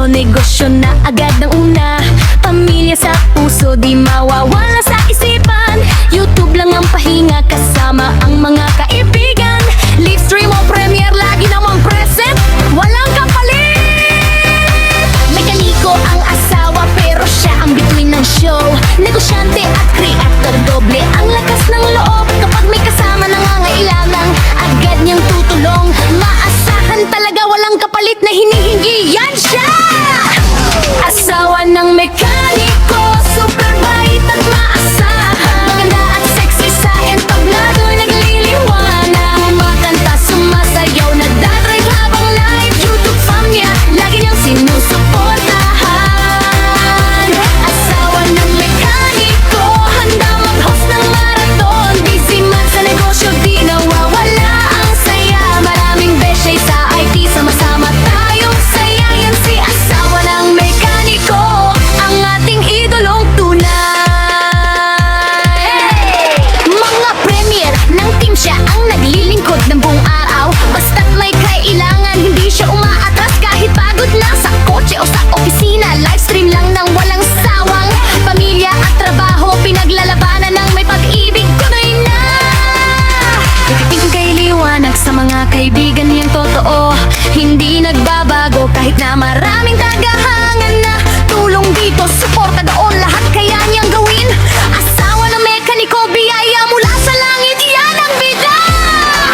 negosyo na agad ng una. Pamilya sa puso, di mawawala sa isipan. YouTube lang ang pahinga kasama ang mga kaibigan. Live stream o premiere, lagi namang present, walang kapalit. Mekaniko ang asawa pero siya ang bituin ng show. Negosyante at creator, doble ang lakas ng loob. Kapag may kasama nangangailangan, agad niyang tutulong. Maasahan talaga, walang kapalit na hinihingi, yan siya! Asawa ng mekaniko, super bait at maasahan. Maganda at sexy sa entablado, nagliliwanag. Kumakanta, sumasayaw, nagdadrive habang live. YouTube fam niya, lagi niyang sinusuportahan. Asawa ng mekaniko, handa mag-host ng marathon. Busy man sa negosyo, di nawawala ang saya. Maraming beshay sa IT, sama-sama tayong saya. Yan si asawa ng mekaniko, ang ating idolong tunay. Mga premier ng team, siya ang naglilingkod ng buong araw. Basta't may kailangan, hindi siya umaatras kahit pagod na sa kotse o sa opisina. Livestream lang ng walang sawang. Pamilya at trabaho, pinaglalabanan ng may pag-ibig, tunay na. Ititing kay liwanag sa mga kaibigan niyang totoo. Hindi nagbabago kahit na maraming tagahangan na. Tulong dito, suporta doon, lahat kaya niyang gawin. Asawa ng mekaniko, biyaya mula sa langit, yan ang bida.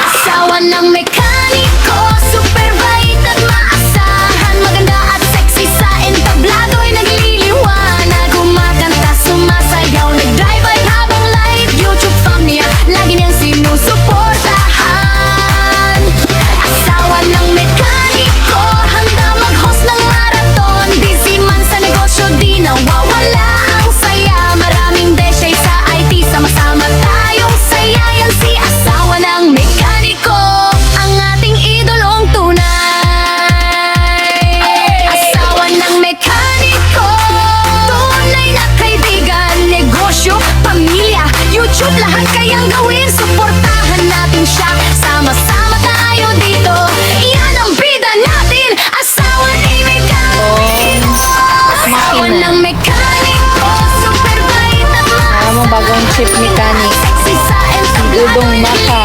Asawa ng mekaniko, super bait at maasahan. Maganda at sexy sa entablado ay nagliliwanag. Kumakanta, sumasayaw, nag-drive-by habang live. YouTube fam niya, lagi niyang sinusuportahan. Asawa ng mekaniko, handa mag-host ng marathon. Busy man sa negosyo, di nawawala ang saya. Maraming deshay sa IT, sama-sama tayong saya. Yan si asawa ng mekaniko, ang ating idolong tunay. Asawa ng mekaniko, tunay na kaibigan. Negosyo, pamilya, YouTube, lahat kayang gawin. Suportahan natin siya, sama-sama tayo dito. Yan ang bida natin, asawa ni mekaniko. Asawa ng mekaniko, super bait at Alam mo, bagong chief mechanic. sexy sa Dudong Maka.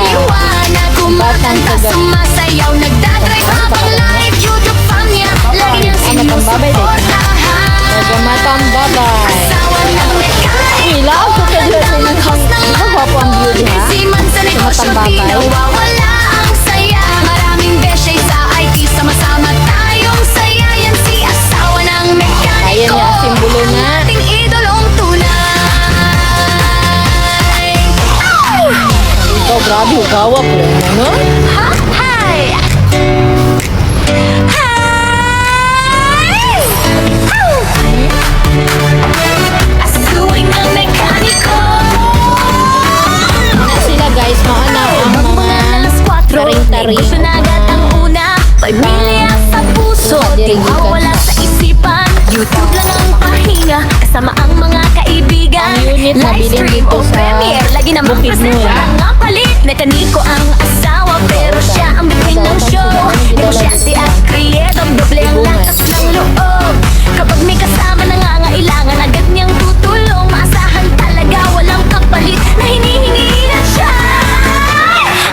Kumakanta, sumasayaw, nagdadrive habang live. YouTube fam niya, lagi niyang Matambabay din. sinusuportahan. Nagamatang babay. Asawa ng mekaniko, Ilaw ko ka dyan sa mag-host ng Gwapo ang beauty, ha? busy man sa negosyo, di Matambabay. nawawala ang saya. Maraming beshay sa IT, sama-sama tayong saya. Yan si asawa ng Ayan mekaniko, niya, simbolo na. ating idolong tunay. Ikaw, grabe, hugawa po yan, ano? Ha? Hi! Hi! Asuwing ng mekaniko. Na sila, guys, maana ang mga Alas 4, taring-taring. negosyo na agad ang una. Pamilya sa puso, di mawala sa isipan. YouTube lang ang pahinga, kasama ang mga kaibigan. Ang unit na bilhin Livestream dito o sa premiere, lagi namang Bukidnon. present, walang kapalit. Mekaniko ang asawa, pero siya ang bituin ng show. Negosyante at creator, doble ang lakas ng loob. Kapag may kasama nangangailangan, agad niyang tutulong. Maasahan talaga, walang kapalit na hinihingi na siya.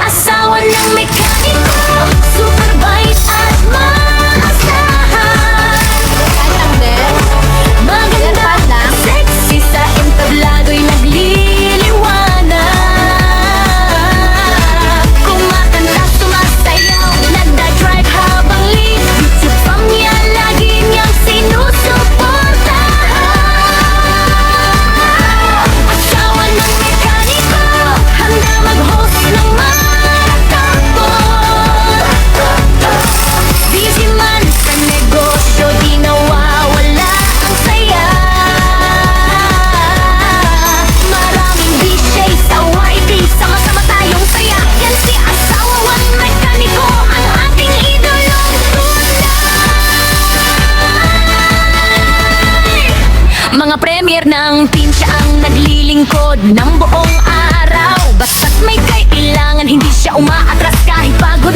Asawa ng mekaniko, super bait at maasahan. Maganda at sexy sa entablado'y nagliliwanag. Kumakanta, sumasayaw, nagda-drive habang live. YouTube fam niya, lagi niyang sinusuportahan. Asawa ng mekaniko, handa mag-host ng marathon. Busy man sa negosyo, di nawawala ang saya. Maraming DJ sa YT, sama-sama tayong saya. Yan si asawa ng mekaniko, ang ating idolong tunay. Mga premier ng team, siya ang naglilingkod ng buong araw. Basta't may kailangan, hindi siya umaatras kahit pagod